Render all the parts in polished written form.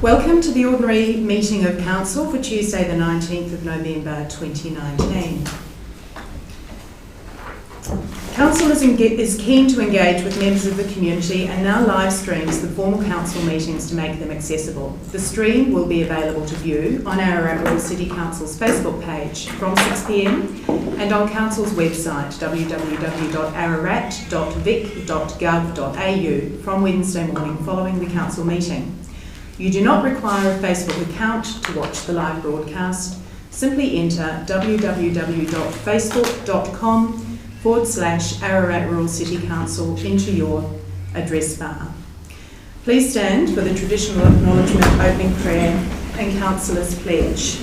Welcome to the ordinary meeting of Council for Tuesday the 19th of November 2019. Council is keen to engage with members of the community and now live streams the formal Council meetings to make them accessible. The stream will be available to view on Ararat Rural City Council's Facebook page from 6 p.m. and on Council's website www.ararat.vic.gov.au from Wednesday morning following the Council meeting. You do not require a Facebook account to watch the live broadcast. Simply enter www.facebook.com/Ararat Rural City Council into your address bar. Please stand for the traditional acknowledgement, opening prayer and Councillor's pledge.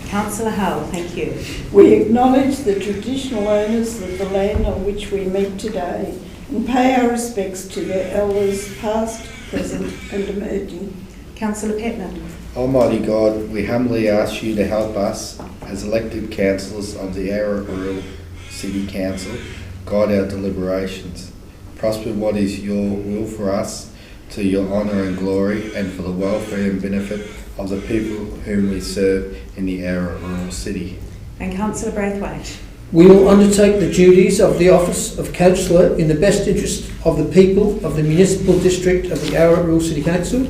Councillor Hull, thank you. We acknowledge the traditional owners of the land on which we meet today and pay our respects to their elders past, present and emerging. Councillor Petman. Almighty God, we humbly ask you to help us as elected councillors of the Ararat Rural City Council guide our deliberations. Prosper what is your will for us to your honour and glory and for the welfare and benefit of the people whom we serve in the Ararat Rural City. And Councillor Braithwaite. We will undertake the duties of the office of Councillor in the best interest of the people of the municipal district of the Ararat Rural City Council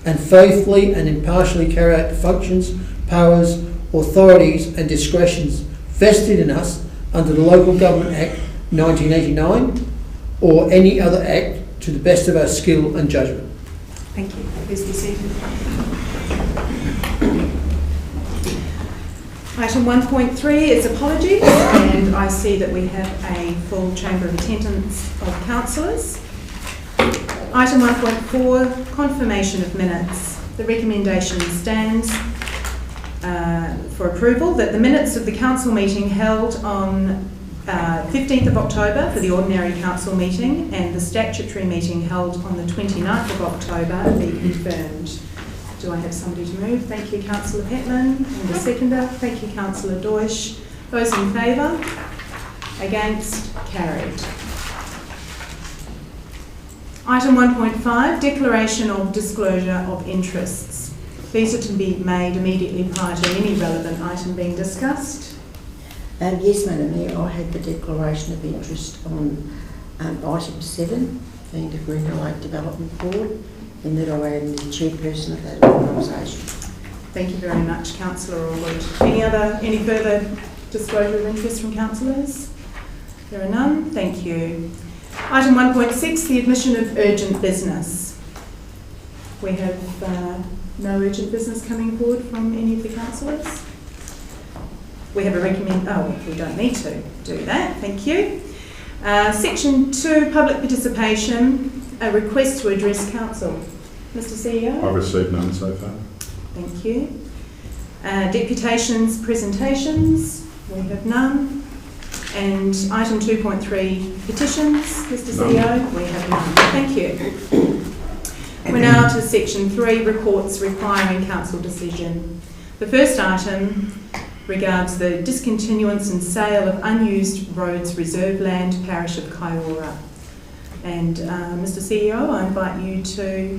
and faithfully and impartially carry out the functions, powers, authorities and discretions vested in us under the Local Government Act 1989 or any other act to the best of our skill and judgment. Thank you. Please be seated. Item 1.3 is apologies, and I see that we have a full chamber of attendance of councillors. Item 1.4, confirmation of minutes. The recommendation stands for approval that the minutes of the council meeting held on 15th of October for the ordinary council meeting and the statutory meeting held on the 29th of October be confirmed. Do I have somebody to move? Thank you, Councillor Petman. And a seconder. Thank you, Councillor Deutsch. Those in favour? Against? Carried. Item 1.5, declaration of disclosure of interests. These are to be made immediately prior to any relevant item being discussed. Yes, Madam Mayor, I had the declaration of interest on item 7, being the Green Lake Development Board, in that I am the chairperson of that organisation. Thank you very much, Councillor Allwood. Any further disclosure of interest from councillors? There are none. Thank you. Item 1.6, the admission of urgent business. We have no urgent business coming forward from any of the councillors. We have a we don't need to do that. Thank you. Section 2, public participation. A request to address council. Mr. CEO? I've received none so far. Thank you. Deputations, presentations. We have none. And item 2.3, petitions. Mr. CEO? We have none. Thank you. We're now to section 3, reports requiring council decision. The first item regards the discontinuance and sale of unused roads reserve land, parish of Kaiora. And Mr. CEO, I invite you to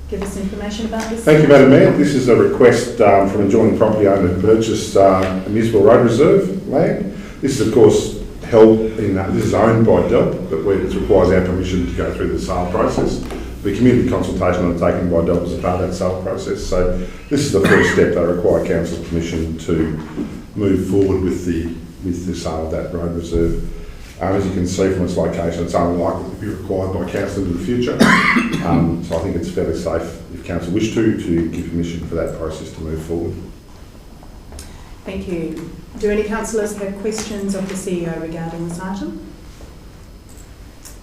give us information about this. Thank you, Madam Mayor. This is a request from adjoining property owner to purchase a municipal road reserve land. This is, of course, held in this is owned by DELP, but it requires our permission to go through the sale process. The community consultation undertaken by DELP is a part of that sale process. So this is the first step. They require council's permission to move forward with the sale of that road reserve. As you can see from its location, it's unlikely to be required by council in the future. So I think it's fairly safe, if council wish to give permission for that process to move forward. Thank you. Do any councillors have questions of the CEO regarding this item?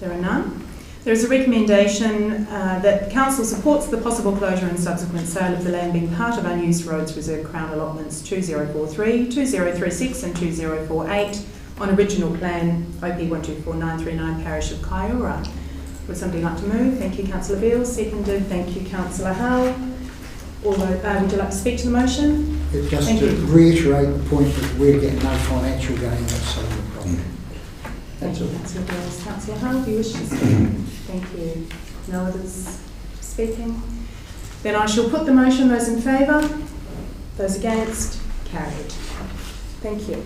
There are none. There is a recommendation that council supports the possible closure and subsequent sale of the land being part of unused roads reserve Crown allotments 2043, 2036 and 2048 on original plan OP 124939 parish of Kaiora. Would somebody like to move? Thank you, Councillor Beale. Seconded. Thank you, Councillor Hull. Would you like to speak to the motion? Just to reiterate the point that we're getting no financial gain out of selling the property. Thank you, Councillor Beale. Councillor Hull, do you wish to speak? Thank you. No others speaking? Then I shall put the motion. Those in favour? Those against? Carried. Thank you.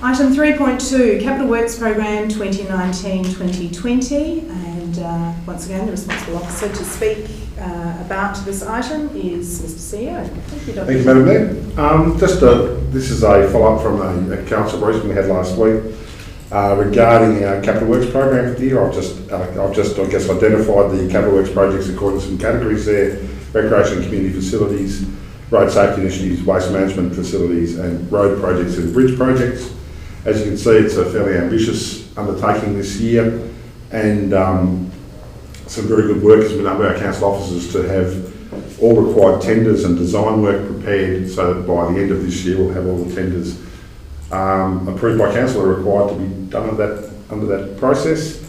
Item 3.2, Capital Works Program 2019-2020, and once again the responsible officer to speak about this item is Mr CEO. Thank you, Dr. Thank you, Madam Mayor. This is a follow-up from a council briefing we had last week regarding our Capital Works Program for the year. I've just identified the Capital Works projects according to some categories there: recreation and community facilities, road safety initiatives, waste management facilities, and road projects and bridge projects. As you can see, it's a fairly ambitious undertaking this year, and some very good work has been done by our council officers to have all required tenders and design work prepared so that by the end of this year we'll have all the tenders approved by council are required to be done under that process.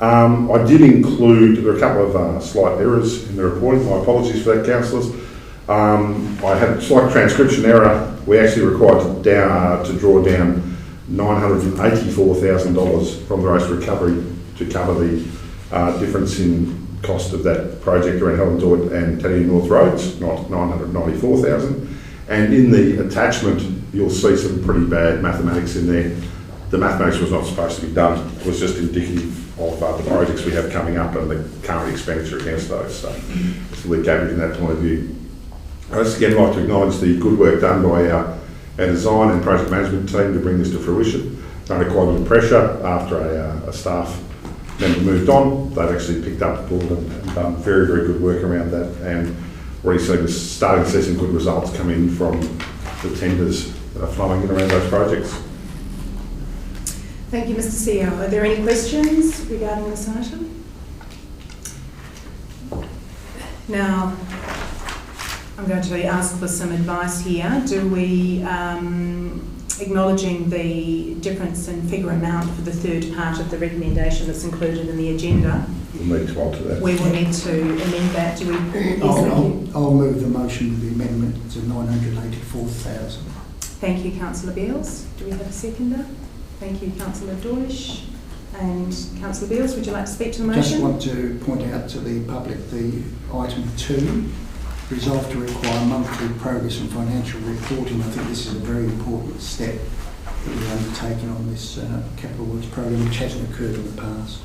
I did include, there are a couple of slight errors in the reporting. My apologies for that, councillors. I had a slight transcription error. We actually required to draw down $984,000 from the race recovery to cover the difference in cost of that project around Helen Doyd and Teddy North Roads, not $994,000. And in the attachment, you'll see some pretty bad mathematics in there. The mathematics was not supposed to be done. It was just indicative of the projects we have coming up and the current expenditure against those. So it's a little gap in that point of view. I'd just again like to acknowledge the good work done by our design and project management team to bring this to fruition. Under quite a bit of pressure after a staff member moved on. They've actually picked up the ball and done very, very good work around that, and already starting to see some good results come in from the tenders that are flowing in around those projects. Thank you, Mr. CEO. Are there any questions regarding this item? Now, I'm going to ask for some advice here. Do we, acknowledging the difference in figure amount for the third part of the recommendation that's included in the agenda, We'll need to alter that. we will need to amend that. Do we? I'll move the motion with the amendment to 984,000. Thank you, Councillor Beales. Do we have a seconder? Thank you, Councillor Deutsch. And Councillor Beales, would you like to speak to the motion? Just want to point out to the public the item 2, resolve to require monthly progress and financial reporting. I think this is a very important step that we're undertaking on this Capital Works program, which hasn't occurred in the past.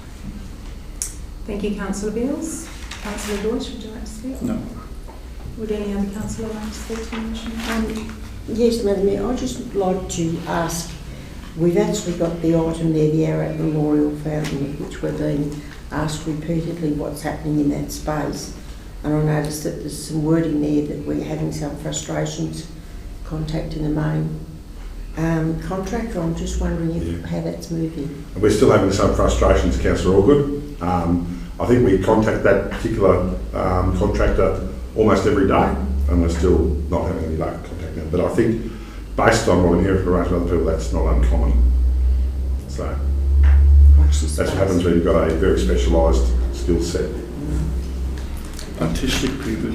Thank you, Councillor Beales. Councillor Deutsch, would you like to speak? No. Would any other councillor like to speak to the motion? Yes, Madam Mayor, I'd just like to ask, we've actually got the item there, the Ararat Memorial Fountain, which we're being asked repeatedly what's happening in that space. And I noticed that there's some wording there that we're having some frustrations contacting the main contractor. I'm just wondering how that's moving. We're still having some frustrations, Councillor Allgood. I think we contact that particular contractor almost every day, and we're still not having any luck contacting them. But I think, based on what I'm hearing from a range of other people, that's not uncommon. So that's what happens when you've got a very specialised skill set. Artistic people.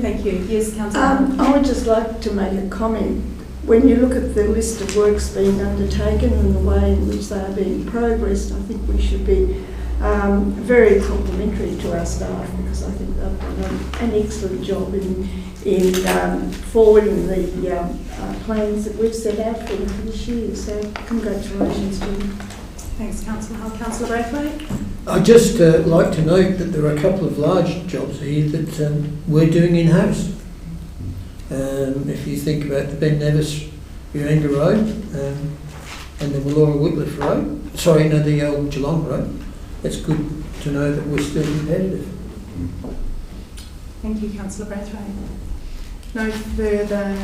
Thank you. Yes, Councillor. I would just like to make a comment. When you look at the list of works being undertaken and the way in which they are being progressed, I think we should be very complimentary to our staff, because I think they've done an excellent job in forwarding the plans that we've set out for them for this year. So congratulations to them. Thanks, Councillor. Councillor Braithwaite. I'd just like to note that there are a couple of large jobs here that we're doing in-house. If you think about the Ben Nevis Uranga Road and the Wallora Wycliffe Road, the old Geelong Road, it's good to know that we're still competitive. Thank you, Councillor Braithwaite. No further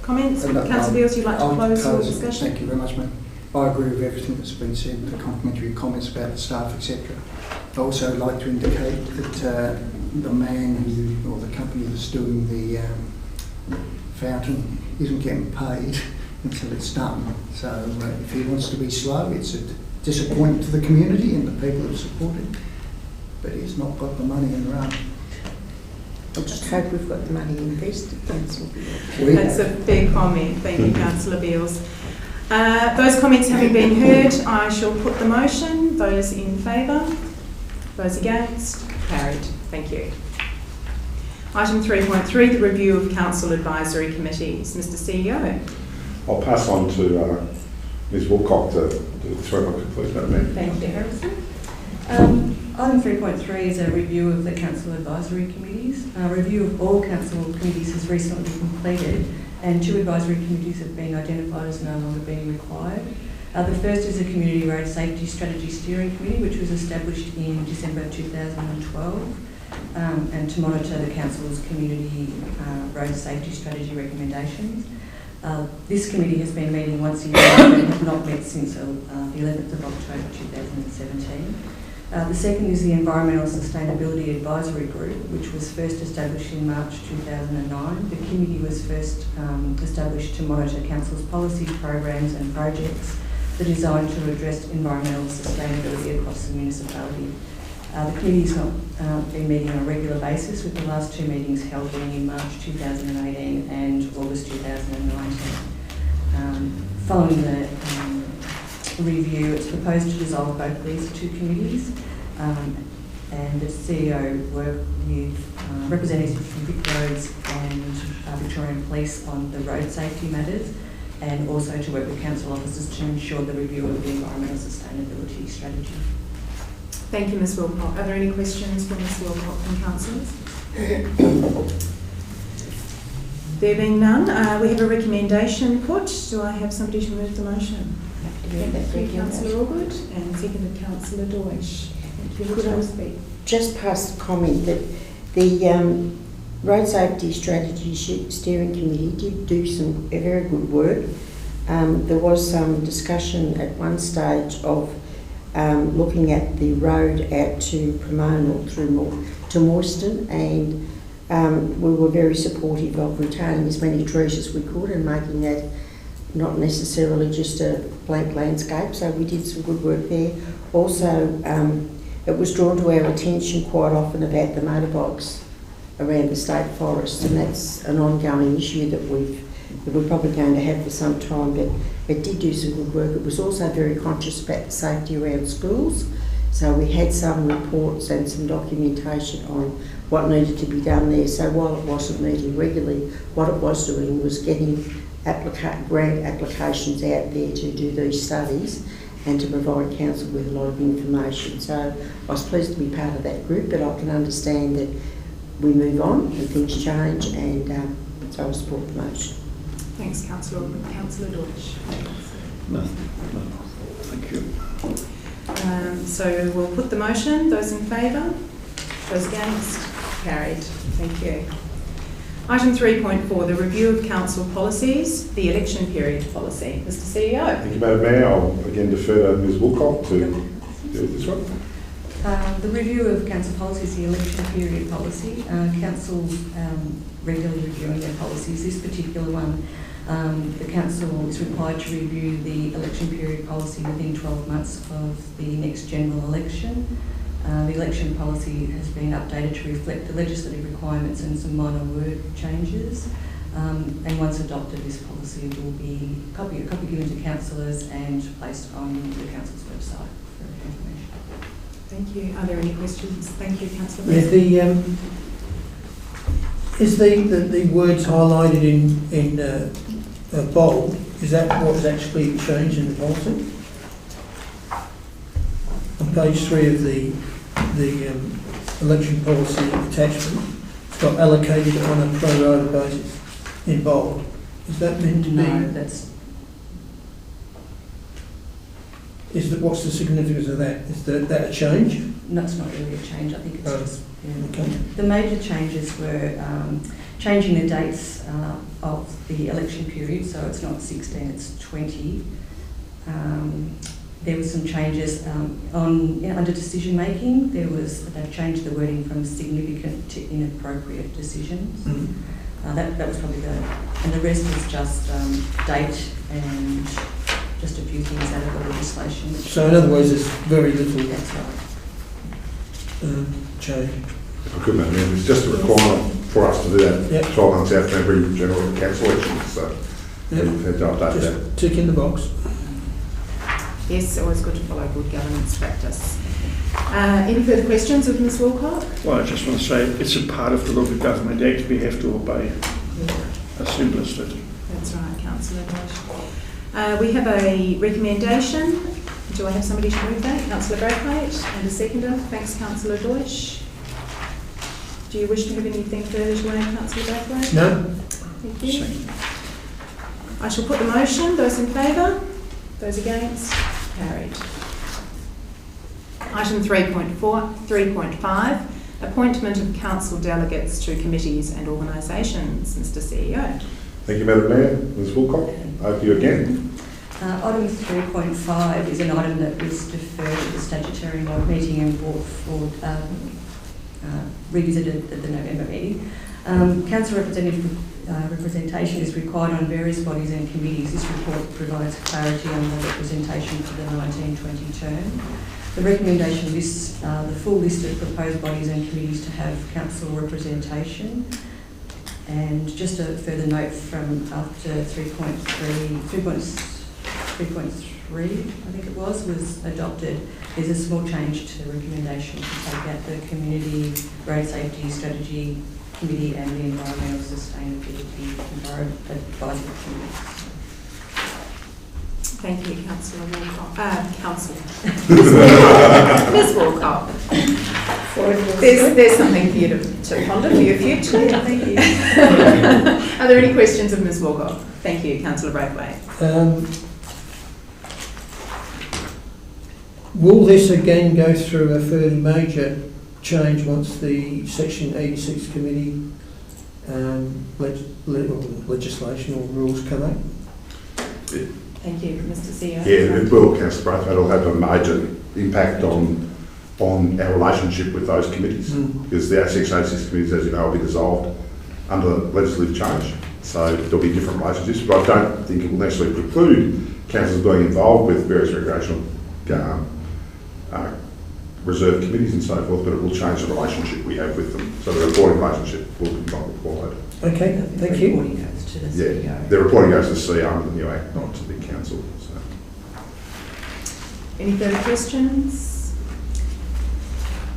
comments? No, Councillor Beales, you'd like to close your discussion? Thank you very much, ma'am. I agree with everything that's been said, the complimentary comments about the staff, etc. I also like to indicate that the man or the company that's doing the fountain isn't getting paid until it's done. So if he wants to be slow, it's a disappointment to the community and the people that support it. But he's not got the money in the run. I just hope we've got the money invested, Councillor Beales. That's a fair comment. Thank you, Councillor Beales. Those comments having been heard, I shall put the motion. Those in favour? Those against? Carried. Thank you. Item 3.3, the review of council advisory committees. Mr. CEO. I'll pass on to Ms Wilcock to do the wrap up, please, Madam Mayor. Thank you, Harrison. Item 3.3 is a review of the council advisory committees. A review of all council committees has recently been completed, and 2 advisory committees have been identified as no longer being required. The first is a Community Road Safety Strategy Steering Committee, which was established in December 2012, and to monitor the council's community road safety strategy recommendations. This committee has been meeting once a year and have not met since the 11th of October 2017. The second is the Environmental Sustainability Advisory Group, which was first established in March 2009. The committee was first established to monitor council's policies, programs and projects that are designed to address environmental sustainability across the municipality. The committee has not been meeting on a regular basis, with the last 2 meetings held being in March 2018 and August 2019. Following the review, it's proposed to dissolve both these 2 committees, and the CEO work with representatives from Vic Roads and Victorian Police on the road safety matters, and also to work with council officers to ensure the review of the environmental sustainability strategy. Thank you, Ms Wilcock. Are there any questions for Ms Wilcock from councillors? There being none, we have a recommendation put. Do I have somebody to move the motion? Thank you, Councillor Allgood, and seconded Councillor Deutsch. Thank you. Could I speak? Just pass the comment that the Road Safety Strategy Steering Committee did do some very good work. There was some discussion at one stage of looking at the road out to Pomona or through to Morstan, and we were very supportive of retaining as many trees as we could and making that not necessarily just a blank landscape, so we did some good work there. Also, it was drawn to our attention quite often about the motorbikes around the state forest, and that's an ongoing issue that we're probably going to have for some time, but it did do some good work. It was also very conscious about the safety around schools, so we had some reports and some documentation on what needed to be done there. So while it wasn't meeting regularly, what it was doing was getting grant applications out there to do these studies and to provide council with a lot of information. So I was pleased to be part of that group, but I can understand that we move on and things change, and so I support the motion. Thanks, Councillor Allgood. Councillor Deutsch. No, thank you. So we'll put the motion. Those in favour? Those against? Carried. Thank you. Item 3.4, the review of council policies, the election period policy. Mr CEO. Thank you, Madam Mayor. I'll again defer to Ms Wilcock to deal with this one. The review of council policies, the election period policy. Council's regularly reviewing their policies. This particular one, the council is required to review the election period policy within 12 months of the next general election. The election policy has been updated to reflect the legislative requirements and some minor word changes. And once adopted, this policy will be a copy given to councillors and placed on the council's website for information. Thank you. Are there any questions? Thank you, Councillor. Yeah, is the words highlighted in bold, is that what was actually changed in the policy? On page 3 of the election policy attachment, it's got allocated on a pro rata basis in bold. Is that meant to be? No, that's... What's the significance of that? Is that a change? No, it's not really a change. I think it's just... Yeah. Okay. The major changes were changing the dates of the election period, so it's not 16, it's 20. There were some changes under decision making. They've changed the wording from significant to inappropriate decisions. Mm-hmm. That was probably and the rest was just date and just a few things out of the legislation. So in other words, there's very little That's right. change. If I could, Madam Mayor, it's just a requirement for us to do that. Yep. 12 months after every general council election, so Yep. we've had to update that. Just tick in the box. Yes, always good to follow good governance practice. Any further questions of Ms Wilcock? Well, I just want to say it's a part of the Local Government Act we have to obey. As simple as that. That's right, Councillor Deutsch. We have a recommendation. Do I have somebody to move that? Councillor Braithwaite, and a seconder. Thanks, Councillor Deutsch. Do you wish to have anything further to add, Councillor Braithwaite? No. Thank you. I shall put the motion. Those in favour? Those against? Carried. Item 3.5, appointment of council delegates to committees and organisations. Mr CEO. Thank you, Madam Mayor. Ms Wilcock, over to you again. Item 3.5 is an item that was deferred at the statutory meeting and brought forward, revisited at the November meeting. Council representation is required on various bodies and committees. This report provides clarity on the representation for the 1920 term. The recommendation lists the full list of proposed bodies and committees to have council representation. And just a further note from after 3.3, I think it was adopted, there's a small change to the recommendation to take out the Community Road Safety Strategy Committee and the Environmental Sustainability Advisory Committee. Thank you, Councillor Walcott. Ms Walcott. There's something for you to ponder for your future. Thank you. Are there any questions of Ms Walcott? Thank you, Councillor Braithwaite. Will this again go through a fairly major change once the Section 86 committee legislation or rules come out? Thank you, Mr CEO. Yeah, it will, Councillor Braithwaite. It'll have a major impact on our relationship with those committees, because the Section 86 committees, as you know, will be dissolved under legislative change. So there'll be different relationships, but I don't think it will necessarily preclude councils being involved with various recreational reserve committees and so forth, but it will change the relationship we have with them. So the reporting relationship will be not required. Okay, thank you. Reporting goes to the CEO. Yeah, the reporting goes to the CEO under the new Act, not to the council. So. Any further questions?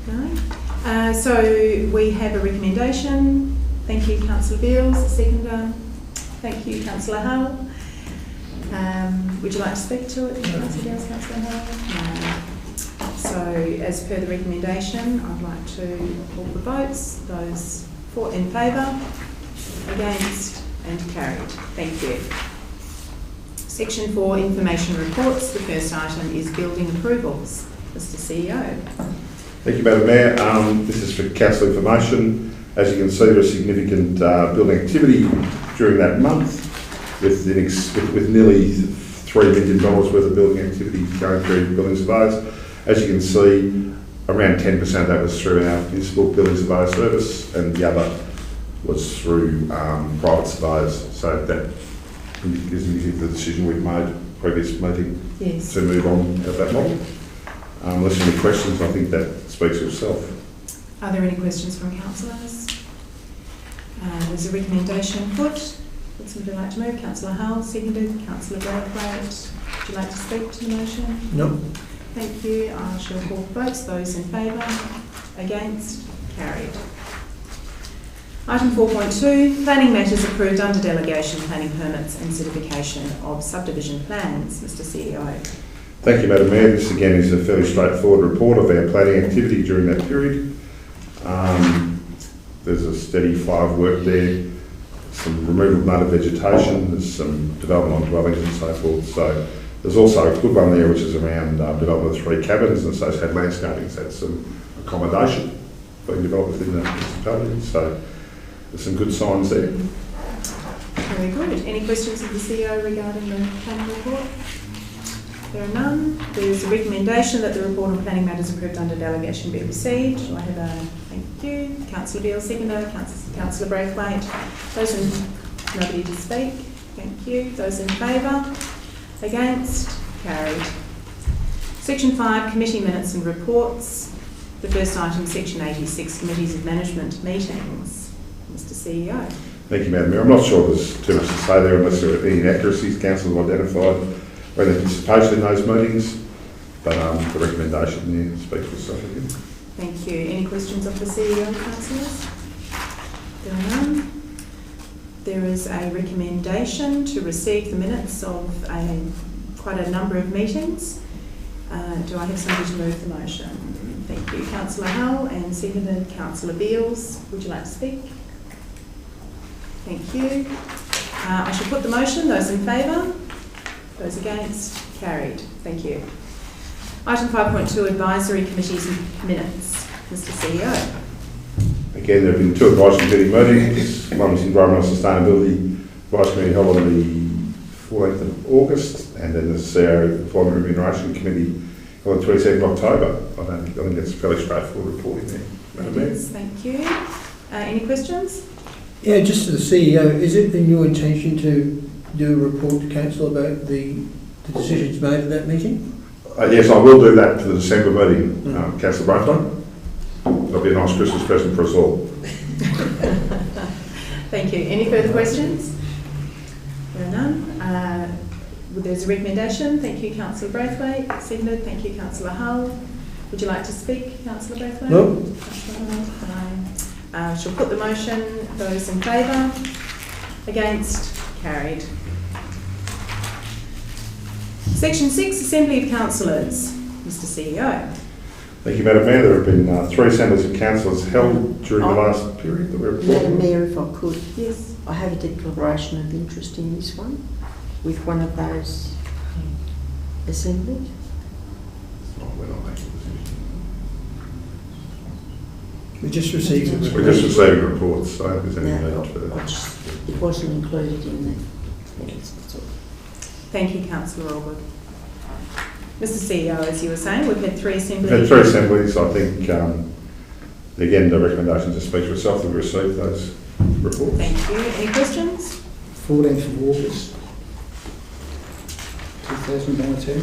No? So we have a recommendation. Thank you, Councillor Beales. Seconder. Thank you, Councillor Hull. Would you like to speak to it, Councillor Beales, Councillor Hull? No. So, as per the recommendation, I'd like to call the votes. Those in favour, against, and carried. Thank you. Section 4, information reports. The first item is building approvals. Mr CEO. Thank you, Madam Mayor. This is for council information. As you can see, there is significant building activity during that month, with nearly $3 million worth of building activity going through building surveyors. As you can see, around 10% of that was through our municipal building surveyor service, and the other was through private surveyors. So that gives you the decision we've made previous meeting to move on of that model. Unless there are any questions, I think that speaks for itself. Are there any questions from councillors? There's a recommendation put. Would somebody like to move? Councillor Hull, seconded. Councillor Braithwaite. Would you like to speak to the motion? No. Thank you. I shall call votes. Those in favour? Against? Carried. Item 4.2, planning matters approved under delegation, planning permits and certification of subdivision plans. Mr CEO. Thank you, Madam Mayor. This again is a fairly straightforward report of our planning activity during that period. There's a steady flow of work there, some removal of native vegetation, there's some development on dwellings and so forth. So there's also a good one there which is around development of 3 cabins and associated landscaping. So that's some accommodation being developed within the municipality. So there's some good signs there. Very good. Any questions of the CEO regarding the planning report? There are none. There's a recommendation that the report on planning matters approved under delegation be received. Do I have a thank you? Councillor Beale, seconder. Councillor Braithwaite. Nobody to speak. Thank you. Those in favour? Against? Carried. Section 5, committee minutes and reports. The first item, Section 86, committees of management meetings. Mr CEO. Thank you, Madam Mayor. I'm not sure there's too much to say there unless there are any inaccuracies council have identified or any participation in those meetings, but the recommendation there speaks for itself again. Thank you. Any questions of the CEO, councillors? There are none. There is a recommendation to receive the minutes of quite a number of meetings. Do I have somebody to move the motion? Thank you. Councillor Hull, and seconded Councillor Beales. Would you like to speak? Thank you. I shall put the motion. Those in favour? Those against? Carried. Thank you. Item 5.2, advisory committees minutes. Mr. CEO. Again, there have been 2 advisory committee meetings. One was Environmental Sustainability Advisory Committee held on the 14th of August, and then the CEO Employment Remuneration Committee held on the 22nd of October. I think that's a fairly straightforward reporting there, Madam Mayor. Thank you. Any questions? Yeah, just to the CEO, is it in your intention to do a report to council about the decisions made at that meeting? Yes, I will do that for the December meeting, Councillor Braithwaite. That'll be a nice Christmas present for us all. Thank you. Any further questions? There are none. There's a recommendation. Thank you, Councillor Braithwaite. Seconded. Thank you, Councillor Hull. Would you like to speak, Councillor Braithwaite? No. Councillor Hull? No. She'll put the motion. Those in favour? Against? Carried. Section 6, Assembly of Councillors. Mr. CEO. Thank you, Madam Mayor. There have been 3 assemblies of councillors held during the last period that we're Madam reporting. Mayor, if I could. Yes. I have a declaration of interest in this one with one of those assemblies. We're not making a decision. We just received it. We're just receiving reports, so if there's any No, need for that. it wasn't included in the minutes, that's all. Thank you, Councillor Allgood. Mr. CEO, as you were saying, we've had 3 assemblies. We've had 3 assemblies. I think, again, the recommendation to speak for itself, we've received those reports. Thank you. Any questions? 14th of August 2019.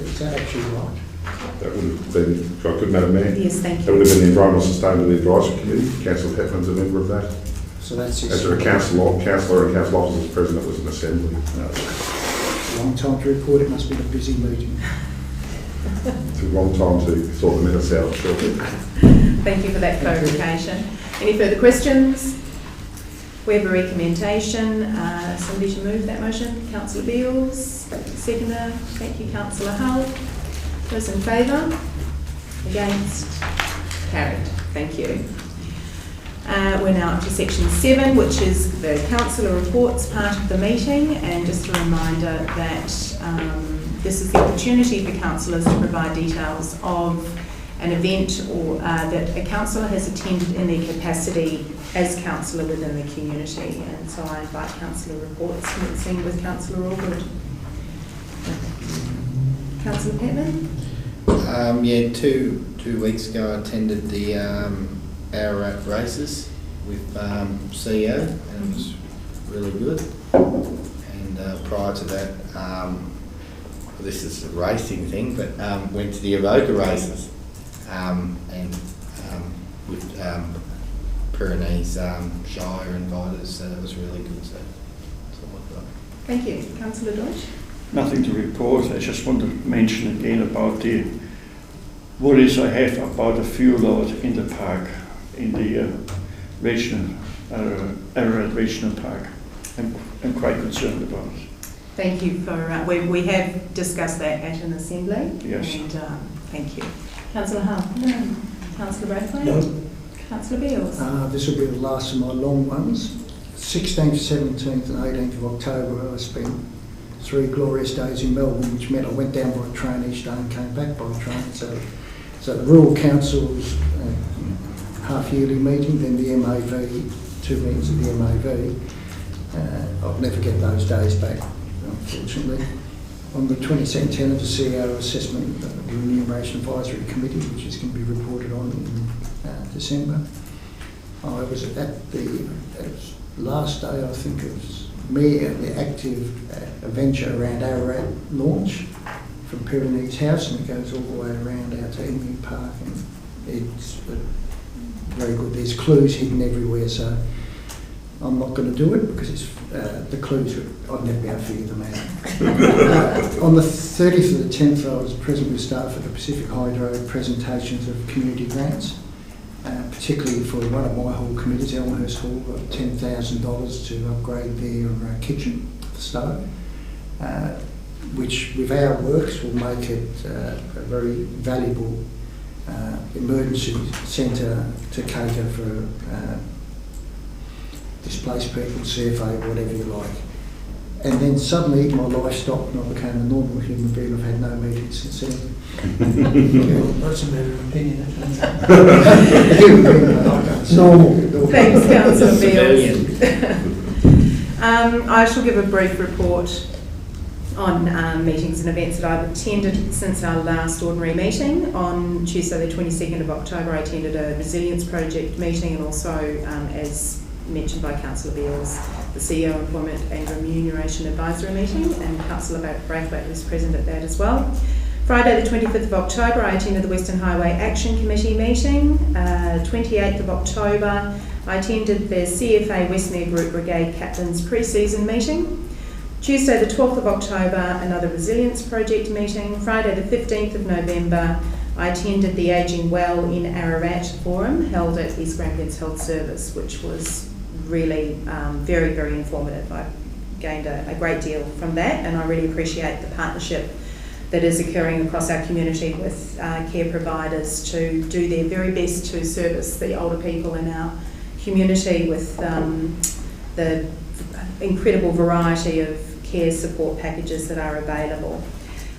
Is that actually right? That would have been, if I could, Madam Mayor. Yes, thank That you. would have been the Environmental Sustainability Advisory Committee. Councillor Hetman's a member of that. So that's As a councillor and council officers present, it was an assembly. a long time to report. It must have been a busy meeting. It's a long time to sort the minutes out, sure. Thank you for that clarification. Any further questions? We have a recommendation. Somebody to move that motion. Councillor Beales, seconder. Thank you, Councillor Hull. Those in favour? Against? Carried. Thank you. We're now up to section 7, which is the councillor reports part of the meeting, and just a reminder that this is the opportunity for councillors to provide details of an event or that a councillor has attended in their capacity as councillor within the community. And so I invite councillor reports, commencing with Councillor Allgood. Councillor Hetman? Yeah, two weeks ago I attended the Ararat races with CEO, and it was really good. And prior to that, well, this is a racing thing, but went to the Avoca races and with Pyrenees Shire invited us, so that was really good. So that's all I've got. Thank you. Councillor Deutsch? Nothing to report. I just want to mention again about the worries I have about the fuel load in the park, in the regional, Ararat Regional Park. I'm quite concerned about it. Thank you for, we have discussed that at an assembly. Yes. And thank you. Councillor Hull? No. Councillor Braithwaite? No. Councillor Beales? This will be the last of my long ones. 16th, 17th and 18th of October I spent 3 glorious days in Melbourne, which meant I went down by train each day and came back by train. So the Rural Council's half-yearly meeting, then the MAV, 2 meetings at the MAV. I'll never get those days back, unfortunately. On the 22nd, the CEO assessment of the Remuneration Advisory Committee, which is going to be reported on in December. I was at the last day, I think it was me at the active adventure around Ararat launch from Pyrenees House, and it goes all the way around out to Emu Park, and it's very good. There's clues hidden everywhere, so I'm not going to do it because it's the clues I'd never be able to figure them out. On the 30th of the 10th, I was present with staff at the Pacific Hydro presentations of community grants, particularly for one of my hall committees, Elmhurst Hall, got $10,000 to upgrade their kitchen for staff, which with our works will make it a very valuable emergency centre to cater for displaced people, CFA, whatever you like. And then suddenly my life stopped and I became a normal human being. I've had no meetings since then. That's a matter of opinion. Normal. Thanks, Councillor Beales. I shall give a brief report on meetings and events that I've attended since our last ordinary meeting. On Tuesday the 22nd of October, I attended a Resilience Project meeting, and also, as mentioned by Councillor Beales, the CEO Employment and Remuneration Advisory meeting, and Councillor Braithwaite was present at that as well. Friday the 25th of October, I attended the Western Highway Action Committee meeting. 28th of October, I attended the CFA Westmere Group Brigade Captains pre-season meeting. Tuesday the 12th of October, another Resilience Project meeting. Friday the 15th of November, I attended the Ageing Well in Ararat Forum held at East Grampians Health Service, which was really very, very informative. I gained a great deal from that, and I really appreciate the partnership that is occurring across our community with care providers to do their very best to service the older people in our community with the incredible variety of care support packages that are available.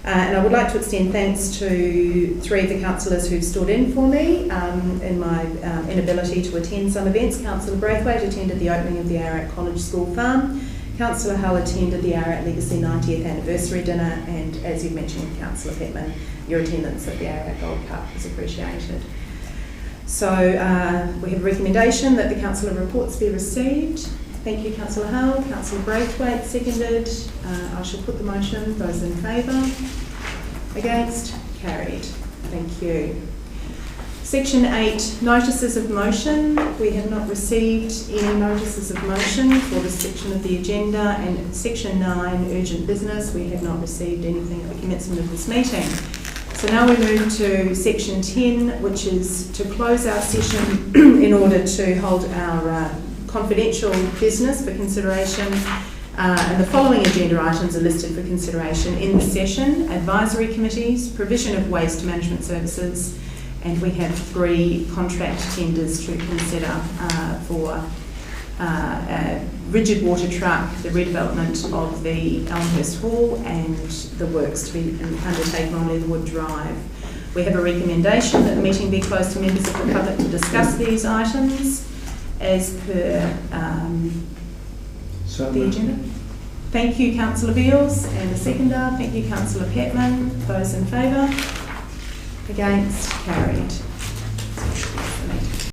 And I would like to extend thanks to three of the councillors who've stood in for me in my inability to attend some events. Councillor Braithwaite attended the opening of the Ararat College School Farm. Councillor Hull attended the Ararat Legacy 90th Anniversary Dinner, and as you've mentioned, Councillor Petman, your attendance at the Ararat Gold Cup was appreciated. So we have a recommendation that the councillor reports be received. Thank you, Councillor Hull. Councillor Braithwaite seconded. I shall put the motion. Those in favour? Against? Carried. Thank you. Section 8, notices of motion. We have not received any notices of motion for this section of the agenda. And Section 9, urgent business. We have not received anything at the commencement of this meeting. So now we move to Section 10, which is to close our session in order to hold our confidential business for consideration, and the following agenda items are listed for consideration in the session: advisory committees, provision of waste management services, and we have 3 contract tenders to consider for a rigid water truck, the redevelopment of the Elmhurst Hall, and the works to be undertaken on Leatherwood Drive. We have a recommendation that the meeting be closed to members of the public to discuss these items as per the agenda. Thank you, Councillor Beales, and the seconder. Thank you, Councillor Petman. Those in favour? Against? Carried.